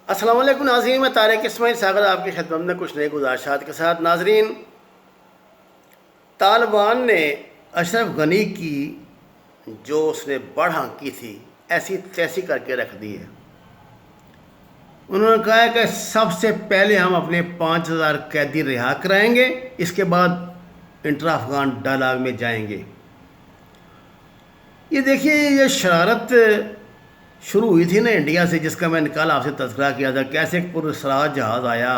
السلام علیکم ناظرین، میں طارق اسماعیل ساغر آپ کی خدمت میں کچھ نئے گزارشات کے ساتھ. ناظرین، طالبان نے اشرف غنی کی جو اس نے بڑھ کی تھی ایسی تیسی کر کے رکھ دی ہے. انہوں نے کہا ہے کہ سب سے پہلے ہم اپنے 5000 قیدی رہا کرائیں گے، اس کے بعد انٹر افغان ڈائلاگ میں جائیں گے. یہ دیکھیے، یہ شرارت شروع ہوئی تھی نا انڈیا سے، جس کا میں نے کل آپ سے تذکرہ کیا تھا. کیسے پراسرار جہاز آیا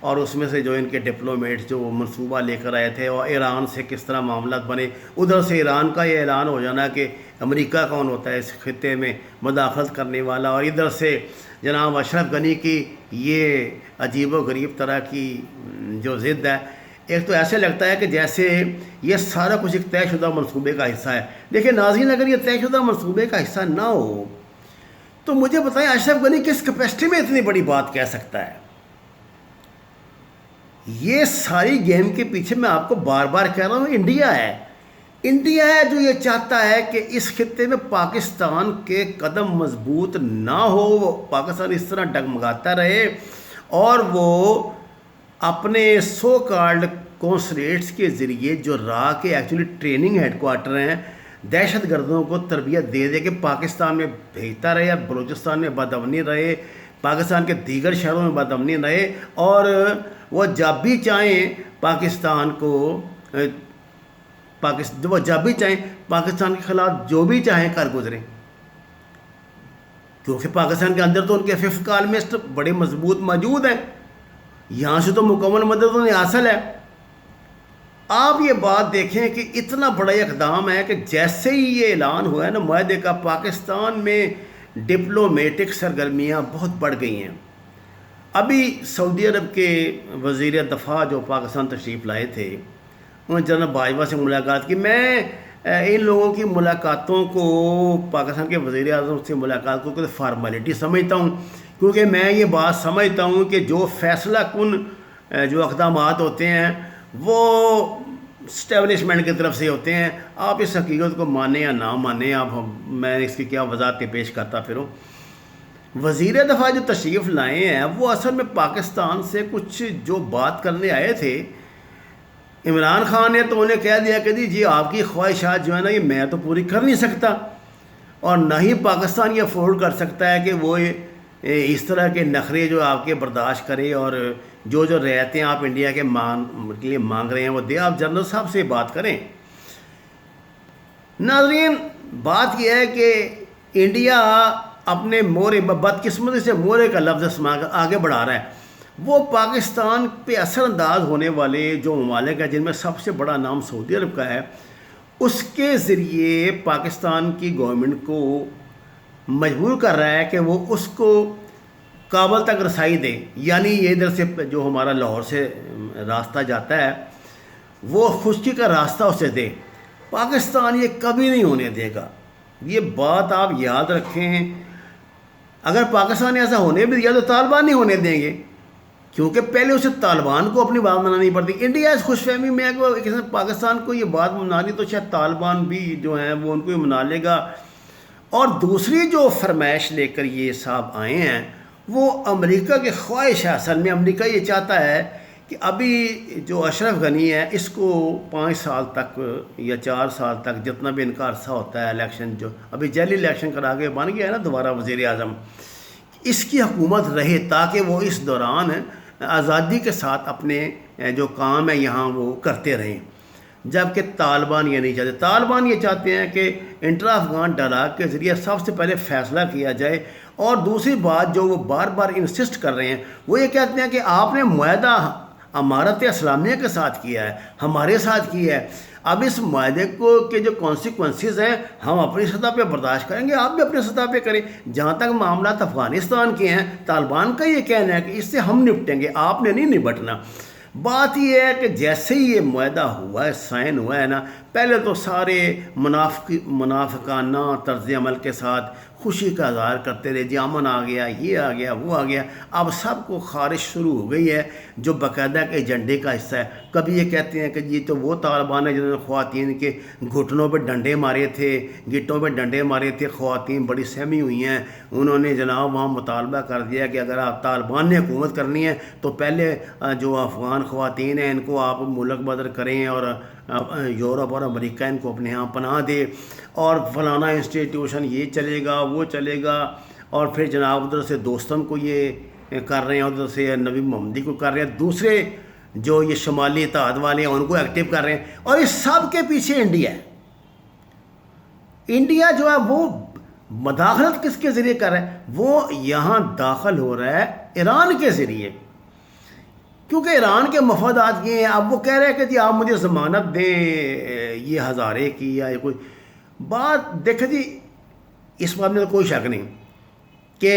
اور اس میں سے جو ان کے ڈپلومیٹ جو منصوبہ لے کر آئے تھے، اور ایران سے کس طرح معاملات بنے. ادھر سے ایران کا یہ اعلان ہو جانا کہ امریکہ کون ہوتا ہے اس خطے میں مداخلت کرنے والا، اور ادھر سے جناب اشرف غنی کی یہ عجیب و غریب طرح کی جو ضد ہے. ایک تو ایسے لگتا ہے کہ جیسے یہ سارا کچھ ایک طے شدہ منصوبے کا حصہ ہے. دیکھیں ناظرین، اگر یہ طے شدہ منصوبے کا حصہ نہ ہو تو مجھے بتائیں اشرف غنی کس کیپیسٹی میں اتنی بڑی بات کہہ سکتا ہے. یہ ساری گیم کے پیچھے میں آپ کو بار بار کہہ رہا ہوں انڈیا ہے جو یہ چاہتا ہے کہ اس خطے میں پاکستان کے قدم مضبوط نہ ہو، وہ پاکستان اس طرح ڈگمگاتا رہے اور وہ اپنے سو کالڈ کونسلیٹس کے ذریعے جو را کے ایکچولی ٹریننگ ہیڈ کوارٹر ہیں، دہشت گردوں کو تربیت دے دے کے پاکستان میں بھیجتا رہے، یا بلوچستان میں بدامنی رہے، پاکستان کے دیگر شہروں میں بدامنی رہے، اور وہ جب بھی چاہیں پاکستان کے خلاف جو بھی چاہیں کر گزریں. کیونکہ پاکستان کے اندر تو ان کے ففth کالمسٹ بڑے مضبوط موجود ہیں، یہاں سے تو مکمل مدد انہیں حاصل ہے. آپ یہ بات دیکھیں کہ اتنا بڑا اقدام ہے کہ جیسے ہی یہ اعلان ہوا ہے نا معاہدے کا، پاکستان میں ڈپلومیٹک سرگرمیاں بہت بڑھ گئی ہیں. ابھی سعودی عرب کے وزیر دفاع جو پاکستان تشریف لائے تھے، انہوں نے جنرل باجوہ سے ملاقات کی. میں ان لوگوں کی ملاقاتوں کو، پاکستان کے وزیر اعظم سے ملاقات کو فارمیلٹی سمجھتا ہوں، کیونکہ میں یہ بات سمجھتا ہوں کہ جو فیصلہ کن جو اقدامات ہوتے ہیں وہ اسٹیبلشمنٹ کی طرف سے ہوتے ہیں. آپ اس حقیقت کو مانیں یا نہ مانیں، میں اس کی کیا وضاحت پیش کرتا پھروں. وزیر دفاع جو تشریف لائے ہیں وہ اصل میں پاکستان سے کچھ جو بات کرنے آئے تھے. عمران خان نے تو انہیں کہہ دیا کہ جی آپ کی خواہشات جو ہے نا یہ میں تو پوری کر نہیں سکتا، اور نہ ہی پاکستان یہ افورڈ کر سکتا ہے کہ وہ اس طرح کے نخرے جو آپ کے برداشت کرے، اور جو رعایتیں آپ انڈیا کے لیے مانگ رہے ہیں وہ دے. آپ جنرل صاحب سے بات کریں. ناظرین، بات یہ ہے کہ انڈیا اپنے مورے، بدقسمتی سے مورے کا لفظ آگے بڑھا رہا ہے. وہ پاکستان پہ اثر انداز ہونے والے جو ممالک ہیں، جن میں سب سے بڑا نام سعودی عرب کا ہے، اس کے ذریعے پاکستان کی گورنمنٹ کو مجبور کر رہا ہے کہ وہ اس کو کابل تک رسائی دے. یعنی یہ ادھر سے جو ہمارا لاہور سے راستہ جاتا ہے وہ خشکی کا راستہ اسے دے. پاکستان یہ کبھی نہیں ہونے دے گا. یہ بات آپ یاد رکھیں. اگر پاکستان ایسا ہونے بھی دیا تو طالبان نہیں ہونے دیں گے، کیونکہ پہلے اسے طالبان کو اپنی بات منانی پڑتی. انڈیا اس خوش فہمی میں ہے کہ پاکستان کو یہ بات منانی تو شاید طالبان بھی جو ہیں وہ ان کو ہی منا لے گا. اور دوسری جو فرمائش لے کر یہ صاحب آئے ہیں وہ امریکہ کی خواہش ہے. اصل میں امریکہ یہ چاہتا ہے کہ ابھی جو اشرف غنی ہے اس کو 5 سال تک یا 4 سال تک جتنا بھی ان کا عرصہ ہوتا ہے، الیکشن جو ابھی جیلی الیکشن کرا کے بن گیا ہے نا دوبارہ وزیر اعظم، اس کی حکومت رہے تاکہ وہ اس دوران آزادی کے ساتھ اپنے جو کام ہے یہاں وہ کرتے رہیں. جبکہ طالبان یہ نہیں چاہتے. طالبان یہ چاہتے ہیں کہ انٹر افغان ڈائلاگ کے ذریعے سب سے پہلے فیصلہ کیا جائے. اور دوسری بات جو وہ بار بار انسسٹ کر رہے ہیں وہ یہ کہتے ہیں کہ آپ نے معاہدہ امارت اسلامیہ کے ساتھ کیا ہے، ہمارے ساتھ کیا ہے. اب اس معاہدے کے جو کانسیکوینسز ہیں ہم اپنی سطح پہ برداشت کریں گے، آپ بھی اپنی سطح پہ کریں. جہاں تک معاملات افغانستان کے ہیں، طالبان کا یہ کہنا ہے کہ اس سے ہم نپٹیں گے، آپ نے نہیں نپٹنا. بات یہ ہے کہ جیسے ہی یہ معاہدہ ہوا ہے، سائن ہوا ہے نا، پہلے تو سارے منافقانہ طرز عمل کے ساتھ خوشی کا اظہار کرتے رہے، جی امن آ گیا، یہ آ گیا، وہ آ گیا۔ اب سب کو خارش شروع ہو گئی ہے جو باقاعدہ کے ایجنڈے کا حصہ ہے۔ کبھی یہ کہتے ہیں کہ جی تو وہ طالبان ہیں جنہوں نے خواتین کے گھٹنوں پہ ڈنڈے مارے تھے، گٹوں پہ ڈنڈے مارے تھے، خواتین بڑی سہمی ہوئی ہیں، انہوں نے جناب وہاں مطالبہ کر دیا کہ اگر آپ طالبان نے حکومت کرنی ہے تو پہلے جو افغان خواتین ہیں ان کو آپ ملک بدر کریں اور یورپ اور امریکہ ان کو اپنے ہاں پناہ دے، اور فلانا انسٹیٹیوشن یہ چلے گا وہ چلے گا، اور پھر جناب ادھر سے دوستم کو یہ کر رہے ہیں، ادھر سے نبی محمدی کو کر رہے ہیں، دوسرے جو یہ شمالی اتحاد والے ہیں ان کو ایکٹیو کر رہے ہیں، اور اس سب کے پیچھے انڈیا ہے۔ انڈیا جو ہے وہ مداخلت کس کے ذریعے کر رہا ہے؟ وہ یہاں داخل ہو رہا ہے ایران کے ذریعے، کیونکہ ایران کے مفادات یہ ہیں۔ اب وہ کہہ رہے ہیں کہ جی آپ مجھے ضمانت دیں یہ ہزارے کی یا کوئی بات، دیکھیں جی اس بات میں کوئی شک نہیں کہ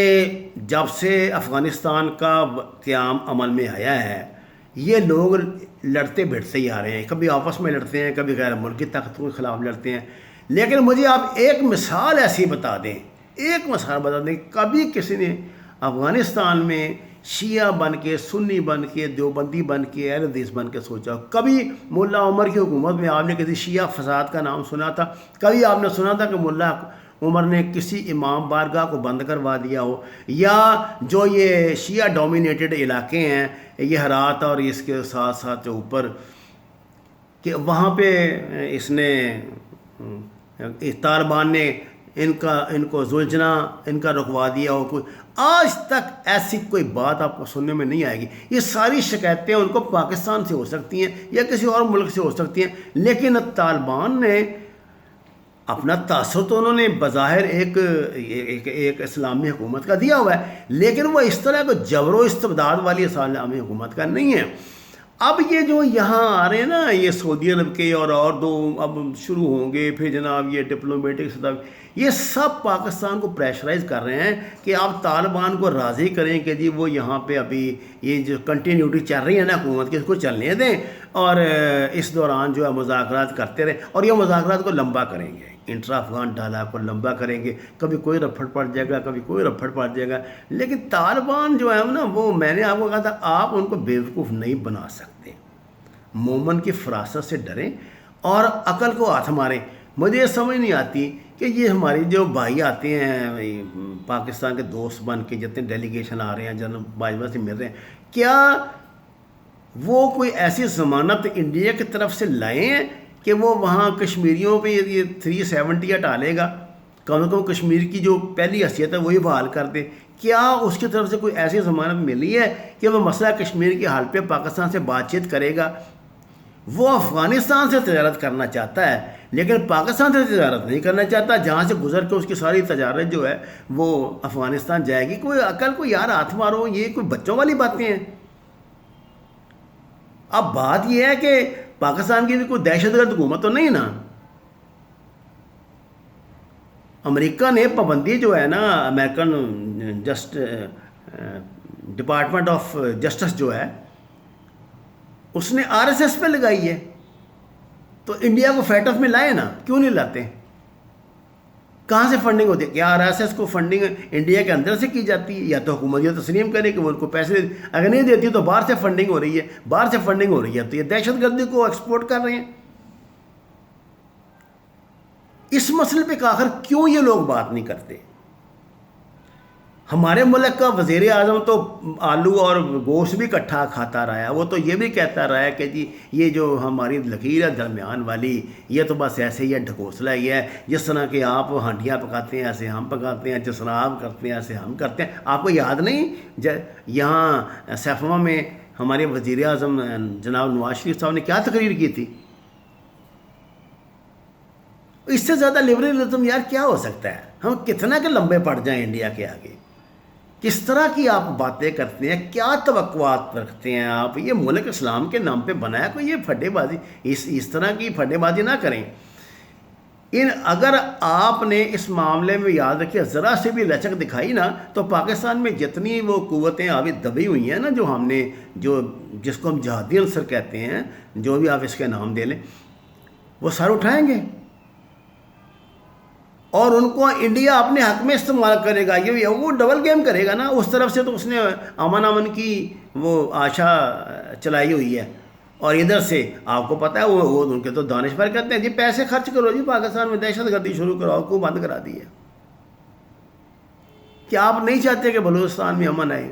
جب سے افغانستان کا قیام عمل میں آیا ہے یہ لوگ لڑتے بھیڑتے ہی آ رہے ہیں، کبھی آپس میں لڑتے ہیں، کبھی غیر ملکی طاقتوں کے خلاف لڑتے ہیں، لیکن مجھے آپ ایک مثال ایسی بتا دیں، ایک مثال بتا دیں، کبھی کسی نے افغانستان میں شیعہ بن کے، سنی بن کے، دیوبندی بن کے، اہل حدیث بن کے سوچا؟ کبھی ملا عمر کی حکومت میں آپ نے کسی شیعہ فساد کا نام سنا تھا؟ کبھی آپ نے سنا تھا کہ ملا عمر نے کسی امام بارگاہ کو بند کروا دیا ہو؟ یا جو یہ شیعہ ڈومینیٹڈ علاقے ہیں یہ ہرات اور اس کے ساتھ ساتھ جو اوپر کہ وہاں پہ اس نے طالبان نے ان کو زلجھنا ان کا رکوا دیا ہو؟ کوئی آج تک ایسی کوئی بات آپ کو سننے میں نہیں آئے گی۔ یہ ساری شکایتیں ان کو پاکستان سے ہو سکتی ہیں یا کسی اور ملک سے ہو سکتی ہیں، لیکن طالبان نے اپنا تاثر تو انہوں نے بظاہر ایک اسلامی حکومت کا دیا ہوا ہے، لیکن وہ اس طرح کو جبر و استبداد والی اسلامی حکومت کا نہیں ہے۔ اب یہ جو یہاں آ رہے ہیں نا یہ سعودی عرب کے اور دو اب شروع ہوں گے، پھر جناب یہ ڈپلومیٹک سطح، یہ سب پاکستان کو پریشرائز کر رہے ہیں کہ آپ طالبان کو راضی کریں کہ جی وہ یہاں پہ ابھی یہ جو کنٹینیوٹی چل رہی ہے نا حکومت کی اس کو چلنے دیں، اور اس دوران جو ہے مذاکرات کرتے رہیں، اور یہ مذاکرات کو لمبا کریں گے، انٹرا افغان ڈائلاگ کو لمبا کریں گے، کبھی کوئی رپھڑ پڑ جائے گا، کبھی کوئی رپھڑ پڑ جائے گا، لیکن طالبان جو ہے نا وہ میں نے آپ کو کہا تھا آپ ان کو بیوقوف نہیں بنا سکتے۔ مومن کی فراست سے ڈریں اور عقل کو ہاتھ ماریں۔ مجھے یہ سمجھ نہیں آتی کہ یہ ہماری جو بھائی آتے ہیں پاکستان کے دوست بن کے، جتنے ڈیلیگیشن آ رہے ہیں جنرل باجوہ سے مل رہے ہیں، کیا وہ کوئی ایسی ضمانت انڈیا کی طرف سے لائے ہیں کہ وہ وہاں کشمیریوں پہ یہ 370 ہٹا لے گا، کم از کم کشمیر کی جو پہلی حیثیت ہے وہی بحال کر دے؟ کیا اس کی طرف سے کوئی ایسی ضمانت ملی ہے کہ وہ مسئلہ کشمیر کے حال پہ پاکستان سے بات چیت کرے گا؟ وہ افغانستان سے تجارت کرنا چاہتا ہے لیکن پاکستان سے تجارت نہیں کرنا چاہتا، جہاں سے گزر کے اس کی ساری تجارت جو ہے وہ افغانستان جائے گی۔ کوئی عقل کو یار ہاتھ مارو، یہ کوئی بچوں والی باتیں ہیں۔ اب بات یہ ہے کہ پاکستان کی بھی کوئی دہشت گرد حکومت تو نہیں نا؟ امریکہ نے پابندی جو ہے نا امریکن ڈپارٹمنٹ آف جسٹس جو ہے اس نے RSS پہ لگائی ہے، تو انڈیا کو فیٹ آف میں لائے نا، کیوں نہیں لاتے؟ کہاں سے فنڈنگ ہوتی ہے؟ کیا RSS کو فنڈنگ انڈیا کے اندر سے کی جاتی ہے؟ یا تو حکومت یہ تسلیم کرے کہ وہ ان کو پیسے اگر نہیں دیتی تو باہر سے فنڈنگ ہو رہی ہے، باہر سے فنڈنگ ہو رہی ہے تو یہ دہشت گردی کو ایکسپورٹ کر رہے ہیں۔ اس مسئلے پہ آخر کیوں یہ لوگ بات نہیں کرتے؟ ہمارے ملک کا وزیر اعظم تو آلو اور گوشت بھی اکٹھا کھاتا رہا ہے، وہ تو یہ بھی کہتا رہا ہے کہ جی یہ جو ہماری لکیر ہے درمیان والی یہ تو بس ایسے ہی ہے، ڈھکوسلہ ہی ہے، جس طرح کہ آپ ہانڈیاں پکاتے ہیں ایسے ہم پکاتے ہیں، جس طرح آپ کرتے ہیں ایسے ہم کرتے ہیں۔ آپ کو یاد نہیں یہاں سیفما میں ہمارے وزیر اعظم جناب نواز شریف صاحب نے کیا تقریر کی تھی؟ اس سے زیادہ لبرلزم یار کیا ہو سکتا ہے؟ ہم کتنا کہ لمبے پڑ جائیں انڈیا کے آگے، کس طرح کی آپ باتیں کرتے ہیں، کیا توقعات رکھتے ہیں آپ؟ یہ ملک اسلام کے نام پہ بنایا، کوئی یہ پھڈے بازی اس طرح کی پھڈے بازی نہ کریں۔ اگر آپ نے اس معاملے میں یاد رکھیے ذرا سے بھی لچک دکھائی نا تو پاکستان میں جتنی وہ قوتیں ابھی دبی ہوئی ہیں نا جو ہم نے جس کو ہم جہادی عنصر کہتے ہیں، جو بھی آپ اس کے نام دے لیں، وہ سر اٹھائیں گے۔ اور ان کو انڈیا اپنے حق میں استعمال کرے گا، یہ وہ ڈبل گیم کرے گا نا. اس طرف سے تو اس نے امن کی وہ آشا چلائی ہوئی ہے، اور ادھر سے آپ کو پتہ ہے وہ ان کے تو دانش پر کہتے ہیں جی پیسے خرچ کرو جی، پاکستان میں دہشت گردی شروع کرو، کو بند کرا دی ہے. کیا آپ نہیں چاہتے کہ بلوچستان میں امن آئے؟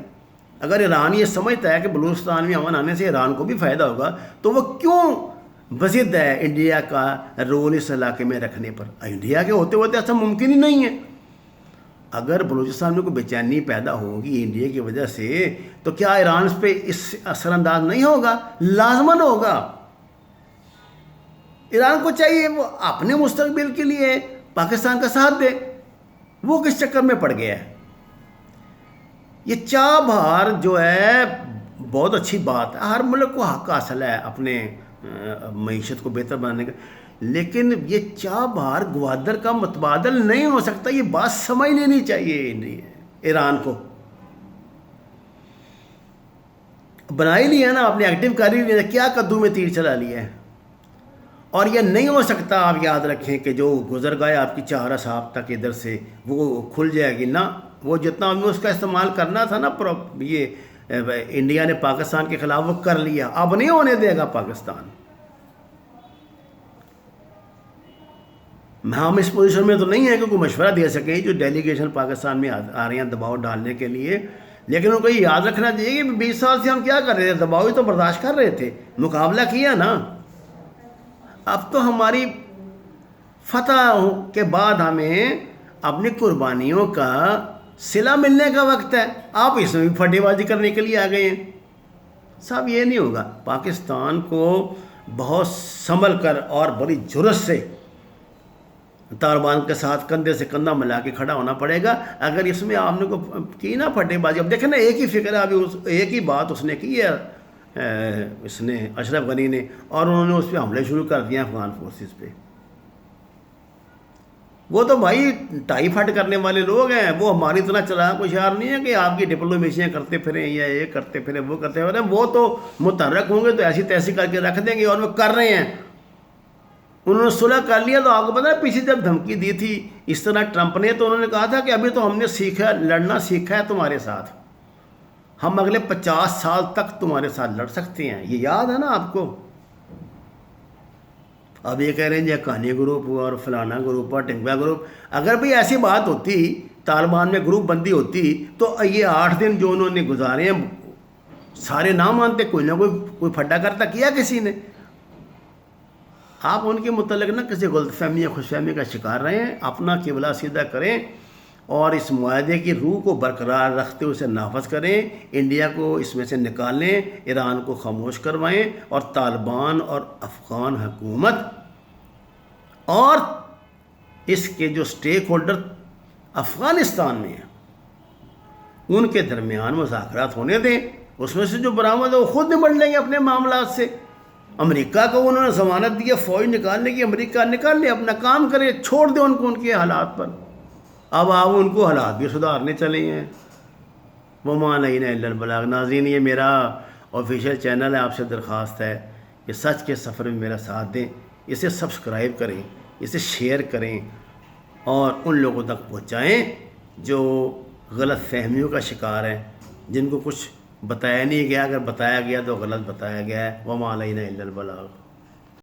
اگر ایران یہ سمجھتا ہے کہ بلوچستان میں امن آنے سے ایران کو بھی فائدہ ہوگا تو وہ کیوں بضد ہے انڈیا کا رول اس علاقے میں رکھنے پر؟ انڈیا کے ہوتے ہوتے ایسا ممکن ہی نہیں ہے. اگر بلوچستان میں کوئی بے چینی پیدا ہوگی انڈیا کی وجہ سے تو کیا ایران اس پہ اس اثر انداز نہیں ہوگا؟ لازماً ہوگا. ایران کو چاہیے وہ اپنے مستقبل کے لیے پاکستان کا ساتھ دے. وہ کس چکر میں پڑ گیا ہے؟ یہ چابہار جو ہے بہت اچھی بات ہے، ہر ملک کو حق حاصل ہے اپنے معیشت کو بہتر بنانے کا، لیکن یہ چابہار گوادر کا متبادل نہیں ہو سکتا. یہ بات سمجھ لینی چاہیے ایران کو. بنا ہی لیا نا، اپنے ایکٹیو کر ہی لیا، کیا کدو میں تیر چلا لیا ہے. اور یہ نہیں ہو سکتا، آپ یاد رکھیں کہ جو گزر گئے آپ کی 4 اصحاب تک ادھر سے وہ کھل جائے گی نا. وہ جتنا ہمیں اس کا استعمال کرنا تھا نا یہ انڈیا نے پاکستان کے خلاف وہ کر لیا، اب نہیں ہونے دے گا پاکستان. ہم اس پوزیشن میں تو نہیں ہیں کہ کوئی مشورہ دے سکیں جو ڈیلیگیشن پاکستان میں آ رہی ہیں دباؤ ڈالنے کے لیے، لیکن ان کو یہ یاد رکھنا چاہیے کہ 20 سال سے ہم کیا کر رہے تھے؟ دباؤ ہی تو برداشت کر رہے تھے، مقابلہ کیا نا. اب تو ہماری فتح کے بعد ہمیں اپنی قربانیوں کا صلہ ملنے کا وقت ہے. آپ اس میں بھی پھٹے بازی کرنے کے لیے آ گئے ہیں. صاحب یہ نہیں ہوگا. پاکستان کو بہت سنبھل کر اور بڑی جرأت سے طالبان کے ساتھ کندھے سے کندھا ملا کے کھڑا ہونا پڑے گا. اگر اس میں آپ نے کو کی نا پھٹے بازی، اب دیکھیں نا ایک ہی فکر ہے، ابھی ایک ہی بات اس نے کی ہے اس نے اشرف غنی نے، اور انہوں نے اس پہ حملے شروع کر دیا افغان فورسز پہ. وہ تو بھائی ٹائی پھٹ کرنے والے لوگ ہیں، وہ ہماری طرح چلاک ہوشیار نہیں ہے کہ آپ کی ڈپلومیسیاں کرتے پھریں یا یہ کرتے پھریں وہ کرتے پھریں. وہ تو متحرک ہوں گے تو ایسی تیسی کر کے رکھ دیں گے، اور وہ کر رہے ہیں. انہوں نے صلح کر لیا. تو آپ کو پتہ ہے پیچھے جب دھمکی دی تھی اس طرح ٹرمپ نے، تو انہوں نے کہا تھا کہ ابھی تو ہم نے سیکھا لڑنا سیکھا ہے تمہارے ساتھ، ہم اگلے 50 سال تک تمہارے ساتھ لڑ سکتے ہیں. یہ یاد ہے نا آپ کو؟ اب یہ کہہ رہے ہیں یہ کہانی گروپ ہوا اور فلانا گروپ اور ٹنگوا گروپ. اگر بھی ایسی بات ہوتی، طالبان میں گروپ بندی ہوتی، تو یہ 8 دن جو انہوں نے گزارے ہیں سارے نہ مانتے، کوئی نہ کوئی پھڈا کرتا کیا کسی نے. آپ ان کے متعلق نہ کسی غلط فہمی یا خوش فہمی کا شکار رہے ہیں. اپنا قبلہ سیدھا کریں اور اس معاہدے کی روح کو برقرار رکھتے ہوئے اسے نافذ کریں. انڈیا کو اس میں سے نکالیں، ایران کو خاموش کروائیں، اور طالبان اور افغان حکومت اور اس کے جو سٹیک ہولڈر افغانستان میں ہیں ان کے درمیان مذاکرات ہونے دیں. اس میں سے جو برآمد ہے وہ خود نمٹ لیں گے اپنے معاملات سے. امریکہ کو انہوں نے ضمانت دی ہے فوج نکالنے کی، امریکہ نکال لے، اپنا کام کرے، چھوڑ دے ان کو ان کے حالات پر. اب آپ ان کو حالات بھی سدھارنے چلے ہیں. وما علینا الا البلاغ. ناظرین یہ میرا آفیشیل چینل ہے، آپ سے درخواست ہے کہ سچ کے سفر میں میرا ساتھ دیں، اسے سبسکرائب کریں، اسے شیئر کریں، اور ان لوگوں تک پہنچائیں جو غلط فہمیوں کا شکار ہیں، جن کو کچھ بتایا نہیں گیا. اگر بتایا گیا تو غلط بتایا گیا ہے. وما علینا الا البلاغ.